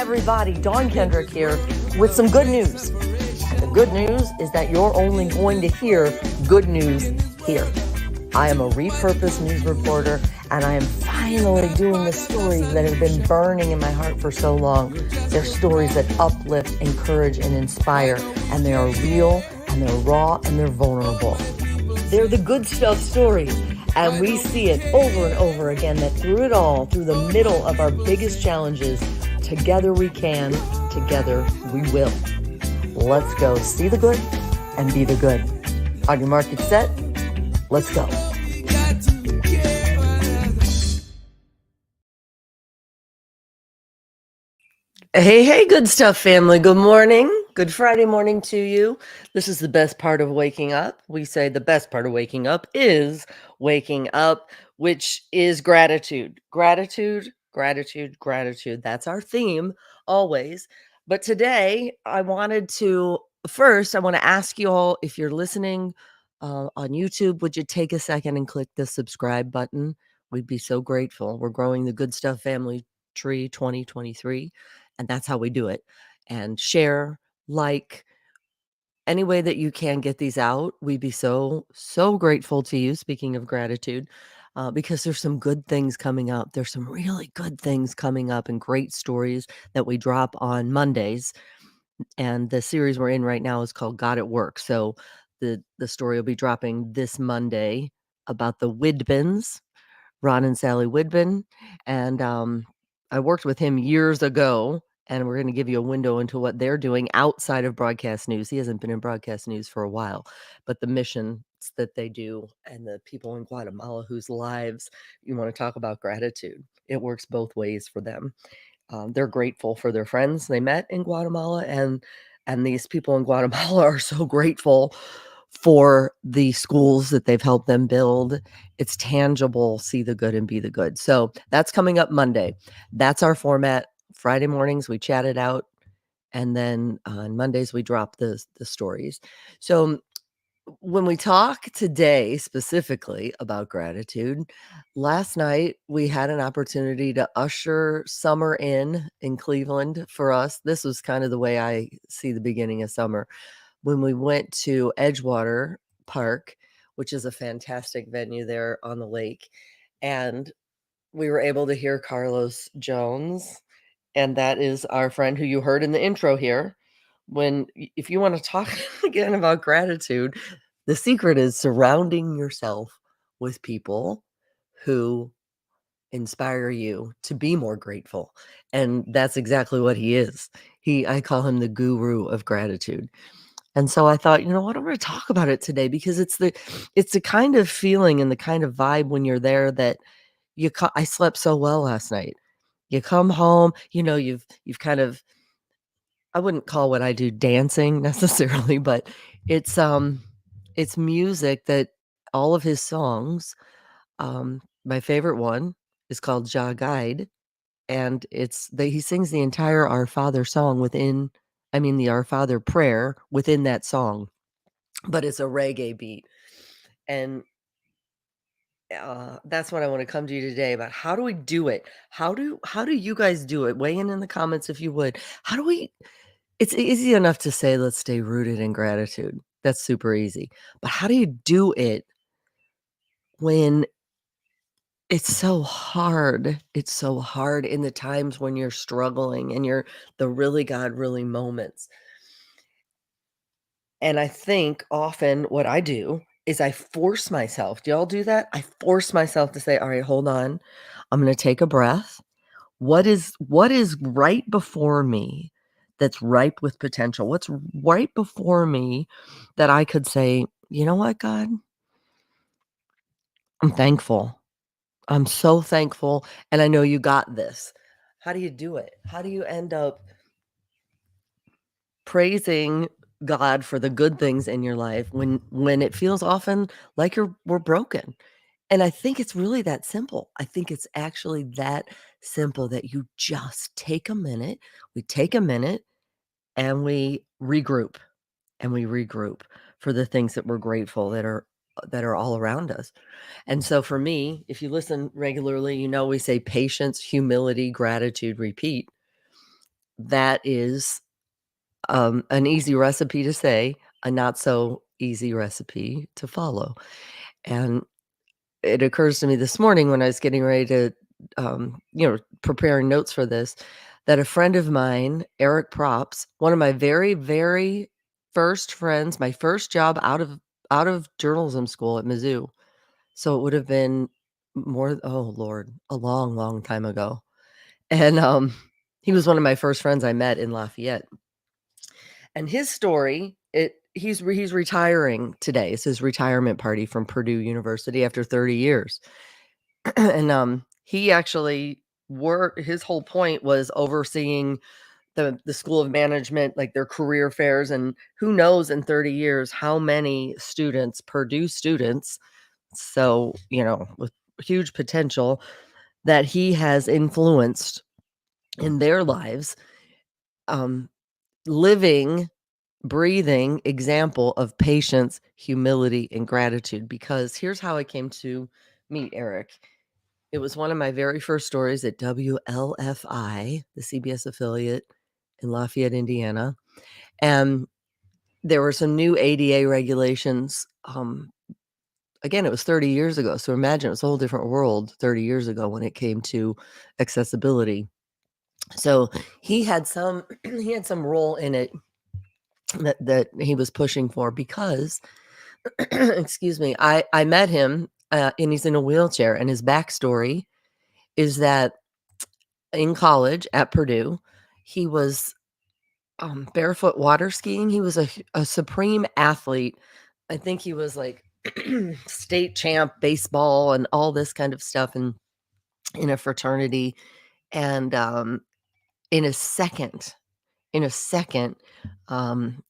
everybody? Dawn Kendrick here with some good news. The good news is that you're only going to hear good news here. I am a repurposed news reporter, and I am finally doing the stories that have been burning in my heart for so long. They're stories that uplift, encourage, and inspire, and they are real, and they're raw, and they're vulnerable. They're the good stuff stories, and we see it over and over again that through it all, through the middle of our biggest challenges, together we can, together we will. Let's go see the good and be the good. On your market set, let's go. Hey, good stuff, family. Good morning. Good Friday morning to you. This is the best part of waking up. We say the best part of waking up is waking up, which is gratitude. Gratitude, gratitude, gratitude. That's our theme always. But today, I want to ask you all, if you're listening on YouTube, would you take a second and click the subscribe button? We'd be so grateful. We're growing the Good Stuff Family Tree 2023. And that's how we do it. And share, like, any way that you can get these out. We'd be so grateful to you. Speaking of gratitude, because there's some good things coming up. There's some really good things coming up and great stories that we drop on Mondays. And the series we're in right now is called God at Work. So the story will be dropping this Monday about the Widbins, Ron and Sally Widbin. And I worked with him years ago, and we're going to give you a window into what they're doing outside of broadcast news. He hasn't been in broadcast news for a while, but the missions that they do and the people in Guatemala whose lives you want to talk about gratitude. It works both ways for them. They're grateful for their friends they met in Guatemala, and these people in Guatemala are so grateful for the schools that they've helped them build. It's tangible. See the good and be the good. So that's coming up Monday. That's our format. Friday mornings we chat it out, and then on Mondays we drop the stories. So when we talk today specifically about gratitude, last night we had an opportunity to usher summer in Cleveland for us. This was kind of the way I see the beginning of summer, when we went to Edgewater Park, which is a fantastic venue there on the lake. And we were able to hear Carlos Jones, and that is our friend who you heard in the intro here. If you want to talk again about gratitude, the secret is surrounding yourself with people who inspire you to be more grateful. And that's exactly what he is. I call him the guru of gratitude. And so I thought, you know what, I'm going to talk about it today, because it's the kind of feeling and the kind of vibe when you're there that I slept so well last night. You come home, you've kind of, I wouldn't call what I do dancing necessarily, but it's music that all of his songs, my favorite one is called Ja Guide, and he sings the entire Our Father song the Our Father prayer within that song, but it's a reggae beat. And that's what I want to come to you today about. How do we do it? How do you guys do it? Weigh in the comments if you would. It's easy enough to say, let's stay rooted in gratitude. That's super easy. But how do you do it when it's so hard? It's so hard in the times when you're struggling and you're the really God, really moments. And I think often what I do is I force myself. Do y'all do that? I force myself to say, all right, hold on. I'm going to take a breath. What is right before me that's ripe with potential? What's right before me that I could say, you know what, God? I'm thankful. I'm so thankful. And I know you got this. How do you do it? How do you end up praising God for the good things in your life when it feels often like we're broken? And I think it's really that simple. I think it's actually that simple, that you just take a minute. We take a minute and we regroup, for the things that we're grateful that are all around us. And so for me, if you listen regularly, we say patience, humility, gratitude, repeat. that is an easy recipe to say, a not so easy recipe to follow. And it occurs to me this morning when I was getting ready to, preparing notes for this, that a friend of mine, Eric Props, one of my very, very first friends, my first job out of journalism school at Mizzou. So it would have been oh Lord, a long, long time ago. And he was one of my first friends I met in Lafayette. And his story, he's retiring today. It's his retirement party from Purdue University after 30 years. And he actually his whole point was overseeing the School of Management, like their career fairs, and who knows in 30 years how many students, Purdue students, so, with huge potential that he has influenced in their lives, living, breathing example of patience, humility, and gratitude. Because here's how I came to meet Eric. It was one of my very first stories at WLFI, the CBS affiliate in Lafayette, Indiana. And there were some new ADA regulations. Again, it was 30 years ago. So imagine it was a whole different world 30 years ago when it came to accessibility. So he had some he had some role in it that he was pushing for because excuse me, I met him and he's in a wheelchair, and his backstory is that in college at Purdue, he was barefoot water skiing. He was a supreme athlete. I think he was like state champ baseball and all this kind of stuff, and in a fraternity. And in a second, um,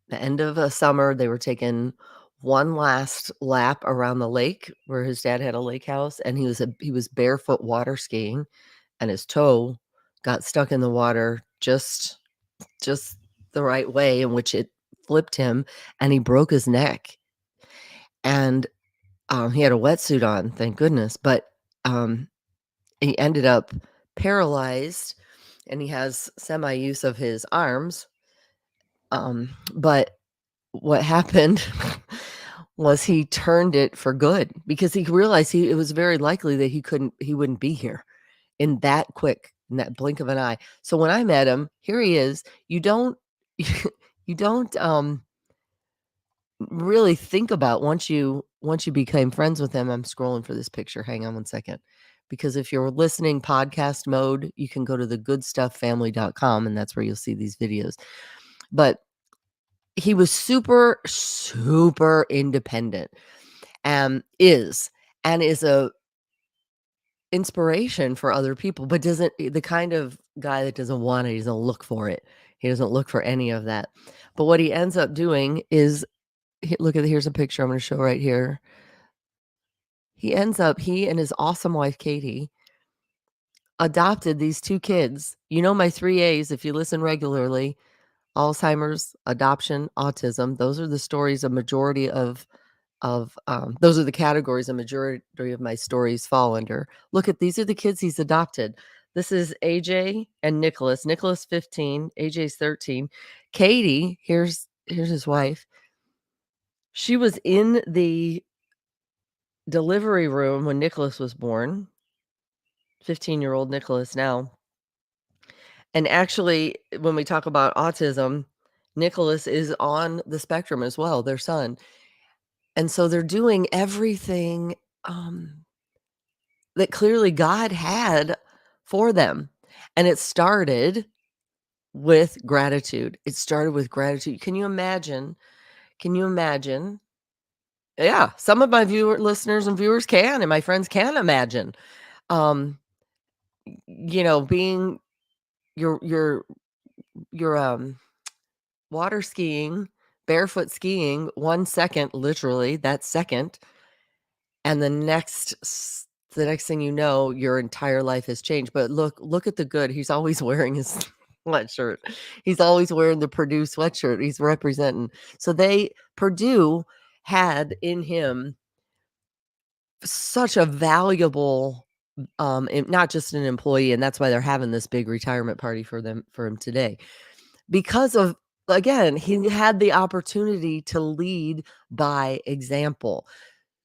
the end of a summer, they were taking one last lap around the lake where his dad had a lake house, and he was barefoot water skiing, and his toe got stuck in the water just the right way in which it flipped him, and he broke his neck. And he had a wetsuit on, thank goodness, but he ended up paralyzed, and he has semi use of his arms. But what happened was he turned it for good because he realized it was very likely that he wouldn't be here in that blink of an eye. So when I met him, here he is. You don't you don't really think about once you became friends with him. I'm scrolling for this picture. Hang on one second. Because if you're listening podcast mode, you can go to thegoodstufffamily.com, and that's where you'll see these videos. But he was super, super independent, is a inspiration for other people, but doesn't the kind of guy that doesn't want it, he doesn't look for it. He doesn't look for any of that. But what he ends up doing is, here's a picture I'm going to show right here. He and his awesome wife, Katie, adopted these two kids. My 3 A's, if you listen regularly: Alzheimer's, adoption, autism. Those are the stories a majority of those are the categories a majority of my stories fall under. These are the kids he's adopted. This is AJ and Nicholas. Nicholas 15, AJ's 13. Katie, here's his wife. She was in the delivery room when Nicholas was born. 15-year-old Nicholas now. And actually, when we talk about autism, Nicholas is on the spectrum as well, their son. And so they're doing everything that clearly God had for them. And it started with gratitude. Can you imagine? Yeah, some of my listeners and viewers can, and my friends can imagine. Being your water skiing, barefoot skiing 1 second, literally that second, and the next thing you know, your entire life has changed. But look at the good. He's always wearing his sweatshirt. He's always wearing the Purdue sweatshirt. He's representing. So Purdue had in him such a valuable and not just an employee, and that's why they're having this big retirement party for him today. Because of again, he had the opportunity to lead by example.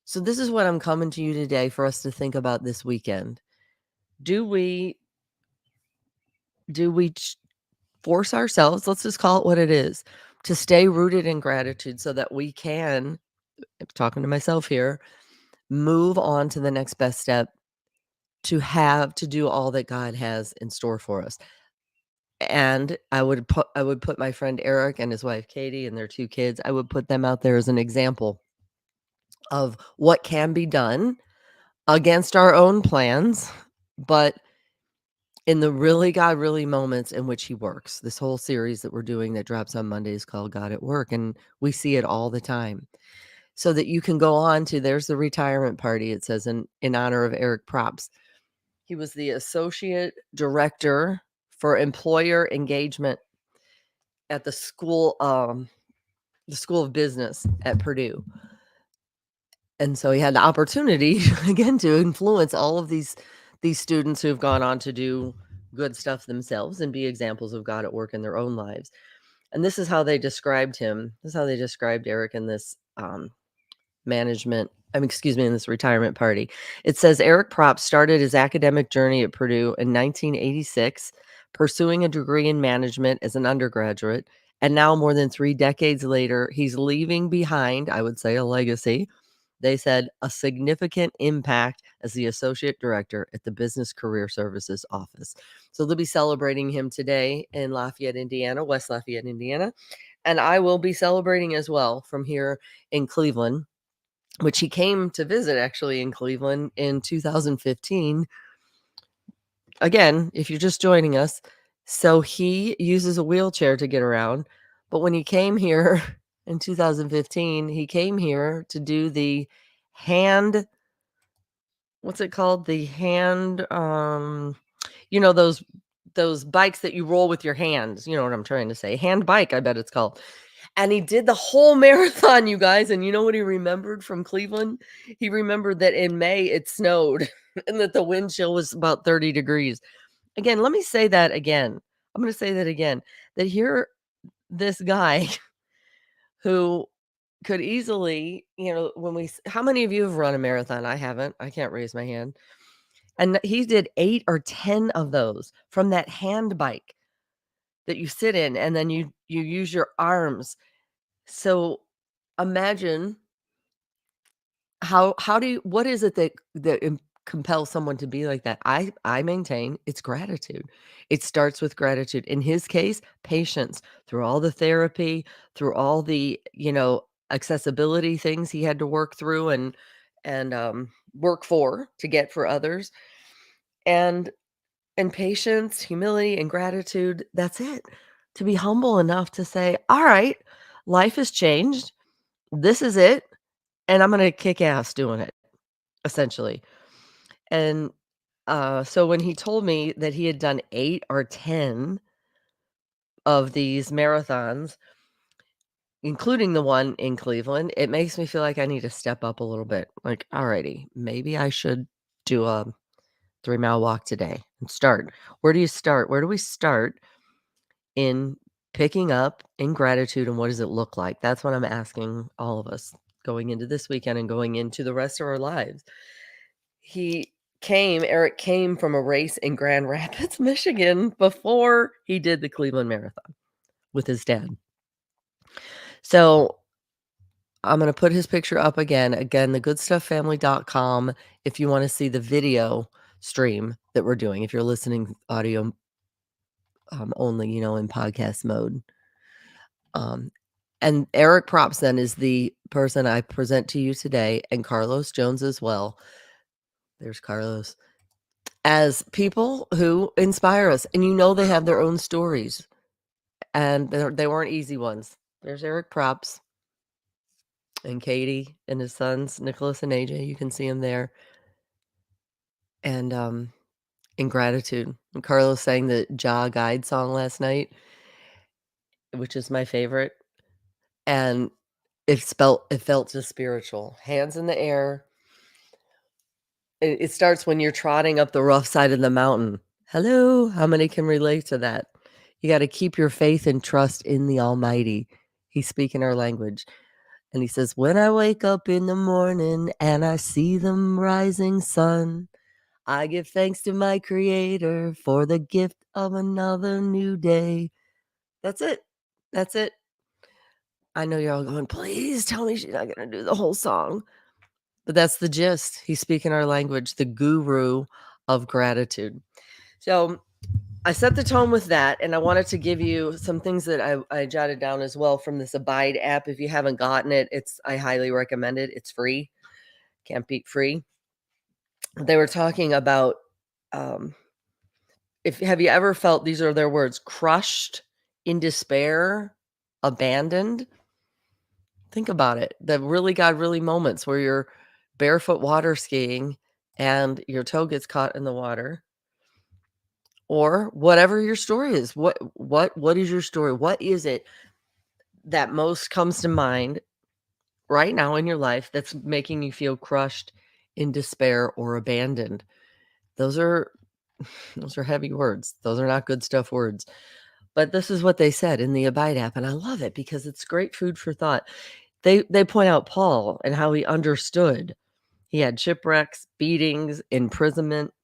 So this is what I'm coming to you today for us to think about this weekend. Do we force ourselves, let's just call it what it is, to stay rooted in gratitude so that we can, I'm talking to myself here, move on to the next best step to do all that God has in store for us. And I would put my friend Eric and his wife Katie and their 2 kids, I would put them out there as an example of what can be done against our own plans, but in the really God really moments in which he works. This whole series that we're doing that drops on Monday is called God at Work, and we see it all the time. So that you can go on to there's the retirement party, it says in honor of Eric Props. He was the associate director for employer engagement at the School of Business at Purdue. And so he had the opportunity again to influence all of these students who've gone on to do good stuff themselves and be examples of God at work in their own lives. And this is how they described him. This is how they described Eric in this in this retirement party. It says Eric Propp started his academic journey at Purdue in 1986, pursuing a degree in management as an undergraduate. And now, more than 3 decades later, he's leaving behind, I would say, a legacy. They said a significant impact as the associate director at the Business Career Services office. So they'll be celebrating him today in Lafayette, Indiana, West Lafayette, Indiana. And I will be celebrating as well from here in Cleveland, which he came to visit actually in Cleveland in 2015. Again, if you're just joining us, so he uses a wheelchair to get around. But when he came here in 2015, he came here to do the hand, what's it called? The hand, those bikes that you roll with your hands. You know what I'm trying to say? Hand bike, I bet it's called. And he did the whole marathon, you guys. And you know what he remembered from Cleveland? He remembered that in May it snowed and that the wind chill was about 30 degrees. Again, let me say that again. I'm going to say that again. That here, this guy who could easily, how many of you have run a marathon? I haven't. I can't raise my hand. And he did 8 or 10 of those from that hand bike that you sit in, and then you use your arms. So imagine what is it that compels someone to be like that? I maintain it's gratitude. It starts with gratitude. In his case, patience through all the therapy, through all the, accessibility things he had to work through and work to get for others. And patience, humility, and gratitude, that's it. To be humble enough to say, "All right, life has changed. This is it, and I'm gonna kick ass doing it," essentially. And, so when he told me that he had done 8 or 10 of these marathons, including the one in Cleveland, it makes me feel like I need to step up a little bit. Like, "Alrighty, maybe I should do a 3-mile walk today and start." Where do you start? Where do we start in picking up in gratitude, and what does it look like? That's what I'm asking all of us going into this weekend and going into the rest of our lives. Eric came from a race in Grand Rapids, Michigan before he did the Cleveland Marathon with his dad. So I'm going to put his picture up again, thegoodstufffamily.com, if you want to see the video stream that we're doing, if you're listening audio only, in podcast mode. And Eric Propson is the person I present to you today, and Carlos Jones as well. There's Carlos. As people who inspire us, and they have their own stories, and they weren't easy ones. There's Eric Props and Katie and his sons, Nicholas and AJ. You can see him there. And in gratitude. And Carlos sang the Ja Guide song last night, which is my favorite. And it felt just spiritual. Hands in the air. It starts when you're trotting up the rough side of the mountain. Hello, how many can relate to that? You gotta keep your faith and trust in the Almighty. He's speaking our language, and he says, "When I wake up in the morning and I see the rising sun, I give thanks to my Creator for the gift of another new day." That's it. That's it. I know you're all going, "Please tell me she's not gonna do the whole song." But that's the gist. He's speaking our language, the guru of gratitude. So I set the tone with that, and I wanted to give you some things that I jotted down as well from this Abide app. If you haven't gotten it, I highly recommend it. It's free. Can't beat free. They were talking about um, if have you ever felt, these are their words, crushed, in despair, abandoned? Think about it. The really God really moments where you're barefoot water skiing and your toe gets caught in the water, or whatever your story is. What is your story? What is it that most comes to mind right now in your life that's making you feel crushed, in despair, or abandoned? Those are those are heavy words. Those are not good stuff words. But this is what they said in the Abide app, and I love it because it's great food for thought. They point out Paul and how he understood. He had shipwrecks, beatings, imprisonment,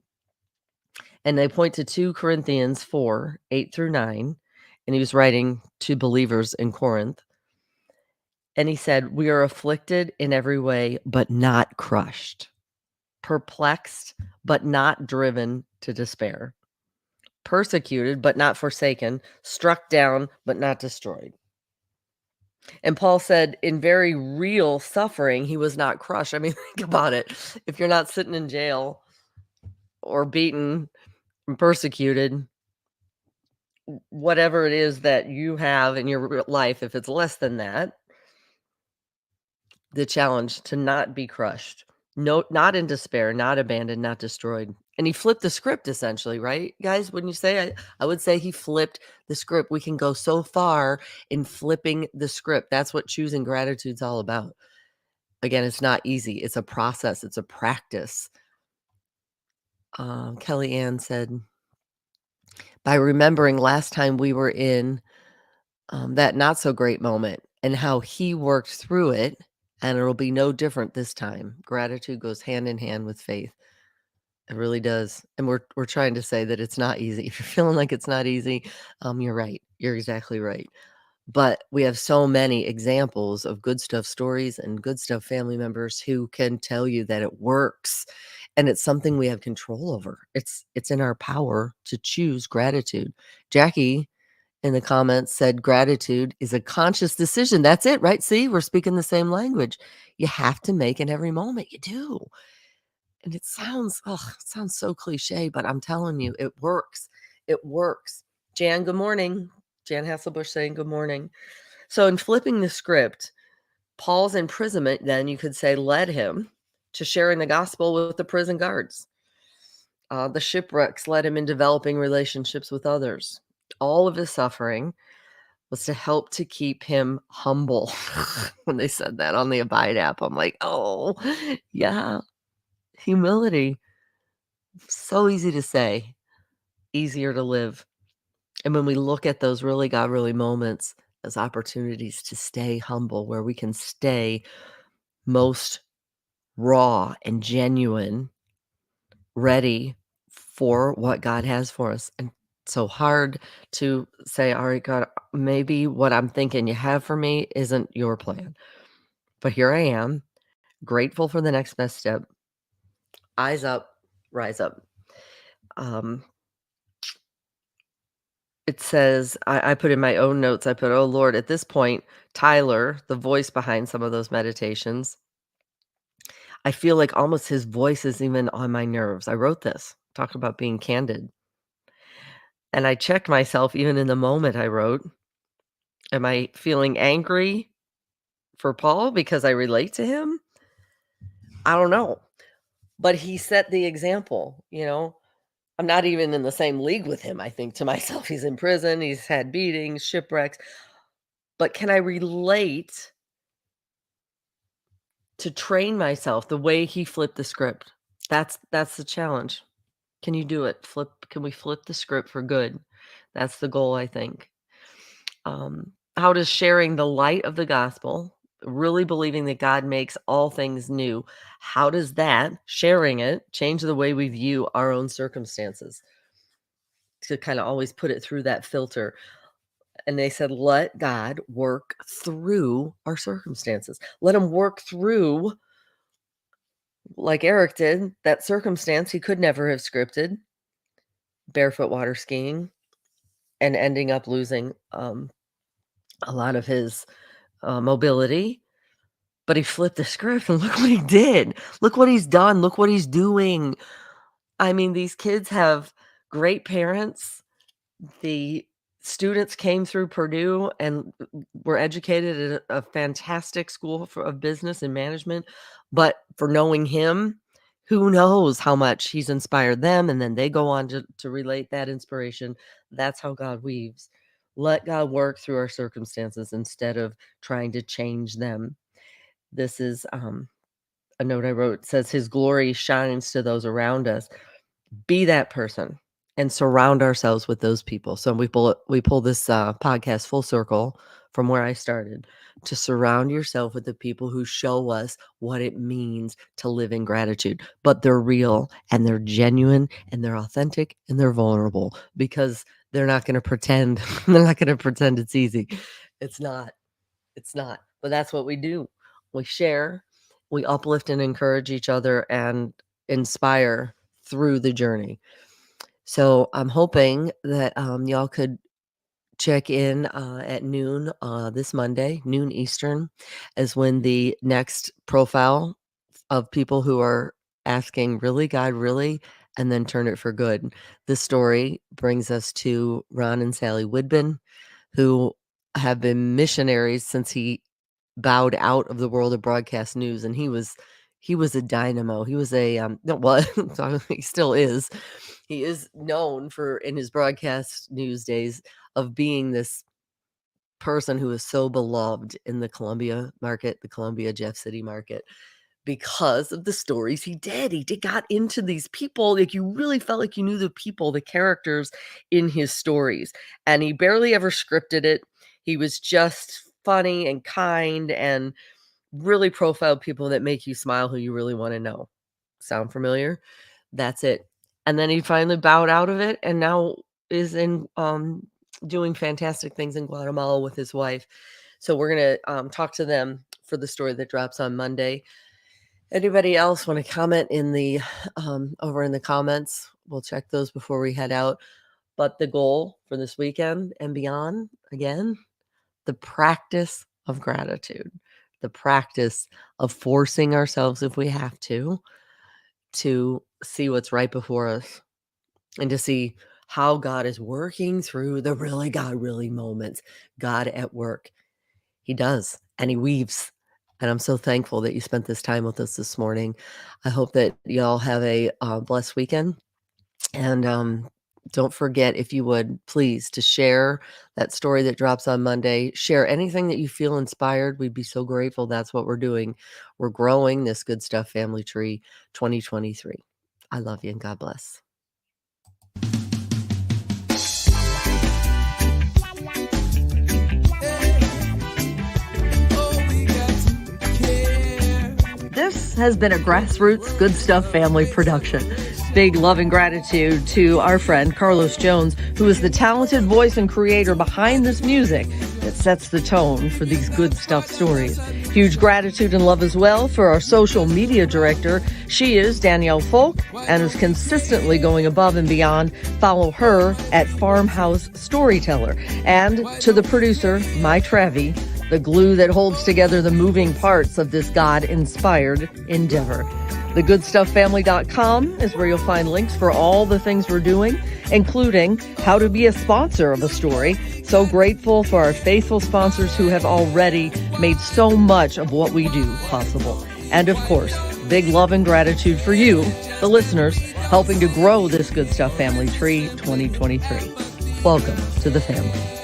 and they point to 2 Corinthians 4, 8 through 9, and he was writing to believers in Corinth. And he said, "We are afflicted in every way, but not crushed, perplexed, but not driven to despair, persecuted, but not forsaken, struck down, but not destroyed." And Paul said, in very real suffering, he was not crushed. I mean, think about it. If you're not sitting in jail or beaten and persecuted, whatever it is that you have in your life, if it's less than that, the challenge to not be crushed, no, not in despair, not abandoned, not destroyed. And he flipped the script essentially, right, guys? Wouldn't you say? I would say he flipped the script. We can go so far in flipping the script. That's what choosing gratitude's all about. Again, it's not easy. It's a process. It's a practice. Kelly Ann said, by remembering last time we were in that not so great moment and how he worked through it, and it'll be no different this time. Gratitude goes hand in hand with faith. It really does. And we're trying to say that it's not easy. If you're feeling like it's not easy, you're right. You're exactly right. But we have so many examples of good stuff stories and good stuff family members who can tell you that it works. And it's something we have control over. It's in our power to choose gratitude. Jackie in the comments said gratitude is a conscious decision. That's it, right? See, we're speaking the same language. You have to make in every moment. You do. And it sounds so cliche, but I'm telling you, it works. It works. Jan, good morning. Jan Hasselbush saying good morning. So in flipping the script, Paul's imprisonment, then you could say, led him to sharing the gospel with the prison guards. The shipwrecks led him in developing relationships with others. All of his suffering was to help to keep him humble. When they said that on the Abide app, I'm like, oh, yeah, humility. So easy to say, easier to live. And when we look at those really God really moments as opportunities to stay humble, where we can stay most raw and genuine, ready for what God has for us. And so hard to say, all right, God, maybe what I'm thinking you have for me isn't your plan. But here I am, grateful for the next best step. Eyes up, rise up. It says, I put in my own notes, I put, oh Lord, at this point, Tyler, the voice behind some of those meditations, I feel like almost his voice is even on my nerves. I wrote this, talk about being candid. And I checked myself even in the moment I wrote, am I feeling angry for Paul because I relate to him? I don't know. But he set the example, I'm not even in the same league with him. I think to myself, he's in prison, he's had beatings, shipwrecks. But can I relate to train myself the way he flipped the script? That's the challenge. Can you do it? Can we flip the script for good? That's the goal, I think. How does sharing the light of the gospel, really believing that God makes all things new, how does that, sharing it, change the way we view our own circumstances? To kind of always put it through that filter. And they said, let God work through our circumstances. Let him work through, like Eric did, that circumstance he could never have scripted, barefoot water skiing, and ending up losing a lot of his mobility. But he flipped the script and look what he did. Look what he's done. Look what he's doing. I mean, these kids have great parents. The students came through Purdue and were educated at a fantastic school of business and management. But for knowing him, who knows how much he's inspired them. And then they go on to relate that inspiration. That's how God weaves. Let God work through our circumstances instead of trying to change them. This is a note I wrote. It says, his glory shines to those around us. Be that person and surround ourselves with those people. So we pull this podcast full circle from where I started, to surround yourself with the people who show us what it means to live in gratitude. But they're real and they're genuine and they're authentic and they're vulnerable, because they're not going to pretend. They're not going to pretend it's easy. It's not. But that's what we do. We share, we uplift and encourage each other and inspire through the journey. So I'm hoping that y'all could check in at noon this Monday, noon Eastern, is when the next profile of people who are asking, really, God, really? And then turn it for good. This story brings us to Ron and Sally Woodbin, who have been missionaries since he bowed out of the world of broadcast news. And he was a dynamo. He was a he still is. He is known for, in his broadcast news days, of being this person who is so beloved in the Columbia market, the Columbia Jeff City market, because of the stories he did. He got into these people, like you really felt like you knew the people, the characters in his stories. And he barely ever scripted it. He was just funny and kind and really profiled people that make you smile, who you really want to know. Sound familiar? That's it. And then he finally bowed out of it and now is in doing fantastic things in Guatemala with his wife. So we're going to talk to them for the story that drops on Monday. Anybody else want to comment in the over in the comments? We'll check those before we head out. But the goal for this weekend and beyond, again, the practice of gratitude, the practice of forcing ourselves, if we have to see what's right before us and to see how God is working through the really God really moments. God at work. He does, and he weaves. And I'm so thankful that you spent this time with us this morning. I hope that y'all have a blessed weekend. And don't forget, if you would, please, to share that story that drops on Monday. Share anything that you feel inspired. We'd be so grateful. That's what we're doing. We're growing this Good Stuff Family Tree 2023. I love you and God bless. This has been a Grassroots Good Stuff Family production. Big love and gratitude to our friend Carlos Jones, who is the talented voice and creator behind this music that sets the tone for these good stuff stories. Huge gratitude and love as well for our social media director. She is Danielle Folk and is consistently going above and beyond. Follow her at Farmhouse Storyteller. And to the producer, My Trevi, the glue that holds together the moving parts of this God-inspired endeavor. TheGoodStuffFamily.com is where you'll find links for all the things we're doing, including how to be a sponsor of a story. So grateful for our faithful sponsors who have already made so much of what we do possible. And of course, big love and gratitude for you, the listeners, helping to grow this Good Stuff Family Tree 2023. Welcome to the family.